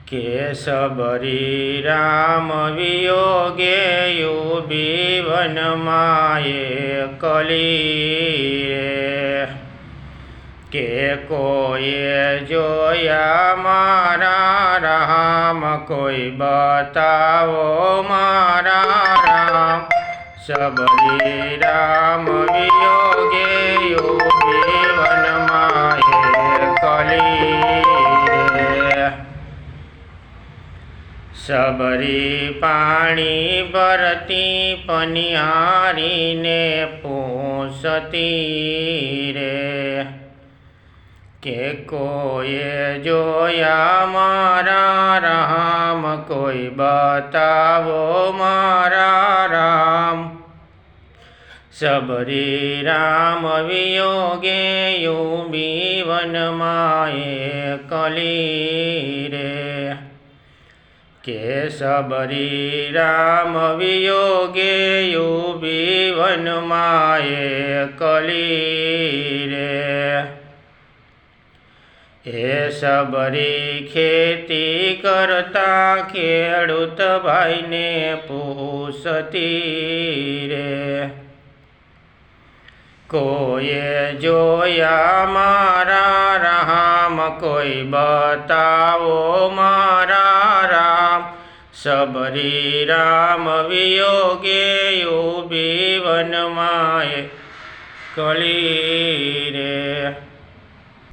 કે સબરી રામ વિયોગે યુબી વનમાયે કલી રે કે કોઈએ જોયા મારા રામ કોઈ બતાવો મારા રામ સબરી રામ વિયોગે યુબી વનમાયે કલી રે સબરી પાણી ભરતી પનિહારીને પૂછતી રે કે કોઈએ જોયા મારા રામ કોઈ બતાવો મારા રામ સબરી રામ વિયોગે યુબી વનમાયે કલી રે કે સબરી રામ વિયોગે યુબી વનમાયે કલી રે એ સબરી ખેતી કરતા ખેડૂત ભાઈને પૂછતી રે કોઈએ જોયા મારા રામ કોઈ બતાવો મારા રામ સબરી રામ વિયોગે યુબી વનમાયે કલી